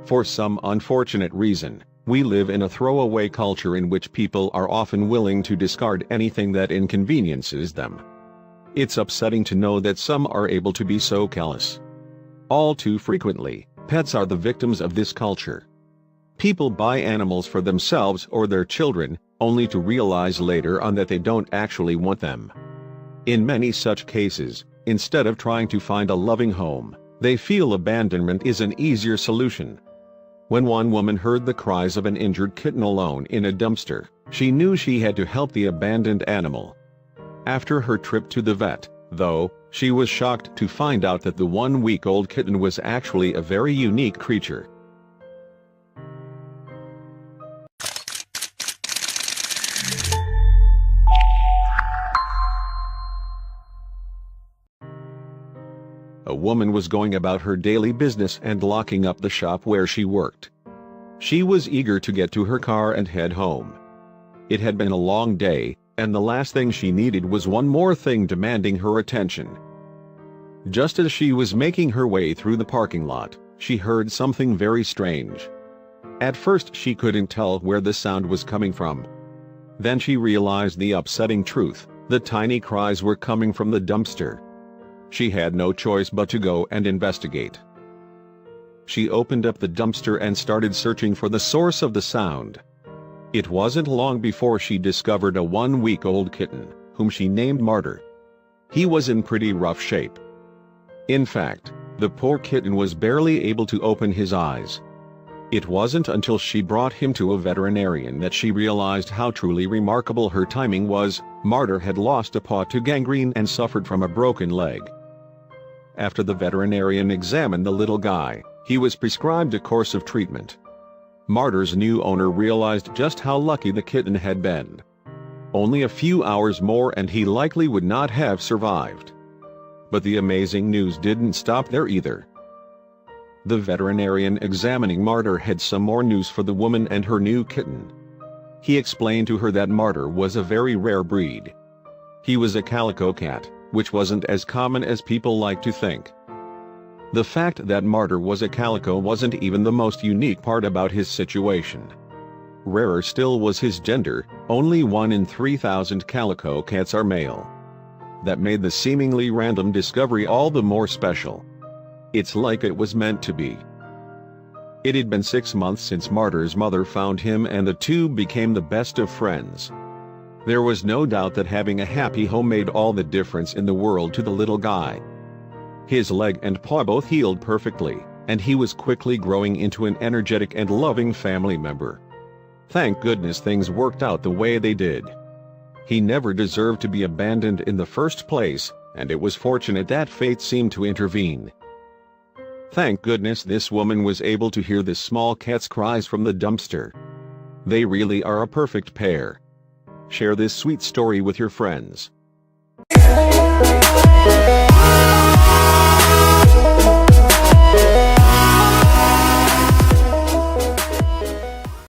For some unfortunate reason, we live in a throwaway culture in which people are often willing to discard anything that inconveniences them. It's upsetting to know that some are able to be so callous. All too frequently, pets are the victims of this culture. People buy animals for themselves or their children, only to realize later on that they don't actually want them. In many such cases, instead of trying to find a loving home, they feel abandonment is an easier solution. When one woman heard the cries of an injured kitten alone in a dumpster, she knew she had to help the abandoned animal. After her trip to the vet, though, she was shocked to find out that the 1-week-old kitten was actually a very unique creature. A woman was going about her daily business and locking up the shop where she worked. She was eager to get to her car and head home. It had been a long day, and the last thing she needed was one more thing demanding her attention. Just as she was making her way through the parking lot, she heard something very strange. At first she couldn't tell where the sound was coming from. Then she realized the upsetting truth: the tiny cries were coming from the dumpster. She had no choice but to go and investigate. She opened up the dumpster and started searching for the source of the sound. It wasn't long before she discovered a 1-week-old kitten, whom she named Martyr. He was in pretty rough shape. In fact, the poor kitten was barely able to open his eyes. It wasn't until she brought him to a veterinarian that she realized how truly remarkable her timing was. Martyr had lost a paw to gangrene and suffered from a broken leg. After the veterinarian examined the little guy, he was prescribed a course of treatment. Martyr's new owner realized just how lucky the kitten had been. Only a few hours more and he likely would not have survived. But the amazing news didn't stop there either. The veterinarian examining Martyr had some more news for the woman and her new kitten. He explained to her that Martyr was a very rare breed. He was a calico cat, which wasn't as common as people like to think. The fact that Martyr was a calico wasn't even the most unique part about his situation. Rarer still was his gender. Only 1 in 3,000 calico cats are male. That made the seemingly random discovery all the more special. It's like it was meant to be. It had been 6 months since Martyr's mother found him, and the two became the best of friends. There was no doubt that having a happy home made all the difference in the world to the little guy. His leg and paw both healed perfectly, and he was quickly growing into an energetic and loving family member. Thank goodness things worked out the way they did. He never deserved to be abandoned in the first place, and it was fortunate that fate seemed to intervene. Thank goodness this woman was able to hear this small cat's cries from the dumpster. They really are a perfect pair. Share this sweet story with your friends.